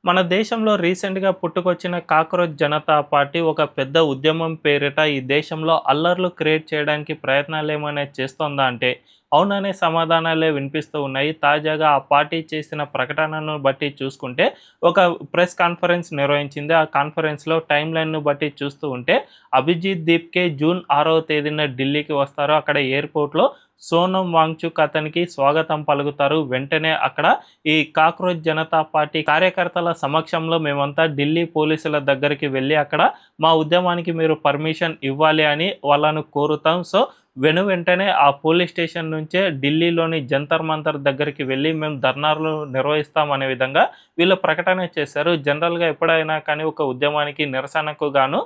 మన దేశంలో రీసెంట్‌గా పుట్టుకొచ్చిన కాక్రోచ్ జనతా పార్టీ ఒక పెద్ద ఉద్యమం పేరిట ఈ దేశంలో అల్లర్లు క్రియేట్ చేయడానికి ప్రయత్నాలేమైనా చేస్తోందా అంటే, అవుననే సమాధానాలే వినిపిస్తూ ఉన్నాయి. తాజాగా ఆ పార్టీ చేసిన ప్రకటనను బట్టి చూసుకుంటే, ఒక ప్రెస్ కాన్ఫరెన్స్ నిర్వహించింది. ఆ కాన్ఫరెన్స్‌లో టైమ్‌లైన్‌ను బట్టి చూస్తూ ఉంటే, అభిజిత్ దీప్‌కే జూన్ 6వ తేదీన ఢిల్లీకి వస్తారు. అక్కడ ఎయిర్‌పోర్ట్‌లో సోనం వాంగ్‌చుక్ అతనికి స్వాగతం పలుకుతారు. వెంటనే అక్కడ ఈ కాక్రోచ్ జనతా పార్టీ కార్యకర్తల సమక్షంలో మేమంతా ఢిల్లీ పోలీసుల దగ్గరికి వెళ్ళి అక్కడ మా ఉద్యమానికి మీరు పర్మిషన్ ఇవ్వాలి అని వాళ్ళను కోరుతాం. సో, వెంటనే ఆ పోలీస్ స్టేషన్ నుంచే ఢిల్లీలోని జంతర్ మంతర్ దగ్గరికి వెళ్ళి మేము ధర్నాలు నిర్వహిస్తాం అనే విధంగా వీళ్ళు ప్రకటన చేశారు. జనరల్‌గా ఎప్పుడైనా కానీ ఒక ఉద్యమానికి నిరసనకు గాను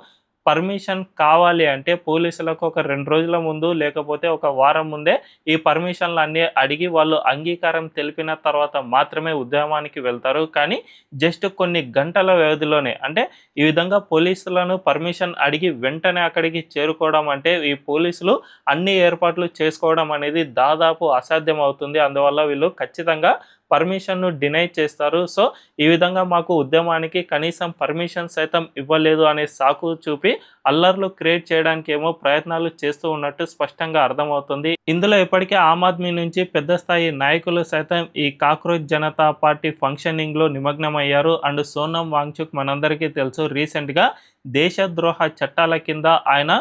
పర్మిషన్ కావాలి అంటే పోలీసులకు ఒక 2 రోజుల ముందు లేకపోతే ఒక వారం ముందే ఈ పర్మిషన్‌లన్నీ అడిగి వాళ్ళు అంగీకారం తెలిపిన తర్వాత మాత్రమే ఉద్యమానికి వెళ్తారు. కానీ జస్ట్ కొన్ని గంటల వ్యవధిలోనే అంటే ఈ విధంగా పోలీసులను పర్మిషన్ అడిగి వెంటనే అక్కడికి చేరుకోవడం అంటే ఈ పోలీసులు అన్ని ఏర్పాట్లు చేసుకోవడం అనేది దాదాపు అసాధ్యం అవుతుంది. అందువల్ల వీళ్ళు ఖచ్చితంగా పర్మిషన్‌ను డినై చేస్తారు. సో, ఈ విధంగా మాకు ఉద్యమానికి కనీసం పర్మిషన్ సైతం ఇవ్వలేదు అనే సాకు చూపి అల్లర్లు క్రియేట్ చేయడానికేమో ప్రయత్నాలు చేస్తూ ఉన్నట్టు స్పష్టంగా అర్థమవుతుంది. ఇందులో ఇప్పటికే ఆమ్ ఆద్మీ నుంచి పెద్ద స్థాయి నాయకులు సైతం ఈ కాక్రోచ్ జనతా పార్టీ ఫంక్షనింగ్‌లో నిమగ్నమయ్యారు. అండ్ సోనం వాంగ్‌చుక్ మనందరికీ తెలుసు రీసెంట్‌గా దేశద్రోహ చట్టాల కింద ఆయన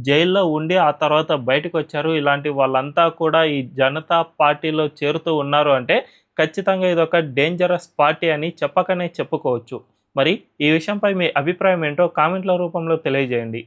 జైల్లో ఉండి ఆ తర్వాత బయటకొచ్చారు. ఇలాంటి వాళ్ళంతా కూడా ఈ జనతా పార్టీలో చేరుతూ ఉన్నారు అంటే ఖచ్చితంగా ఇదొక డేంజరస్ పార్టీ అని చెప్పకనే చెప్పుకోవచ్చు. మరి ఈ విషయంపై మీ అభిప్రాయం ఏంటో కామెంట్‌ల రూపంలో తెలియజేయండి.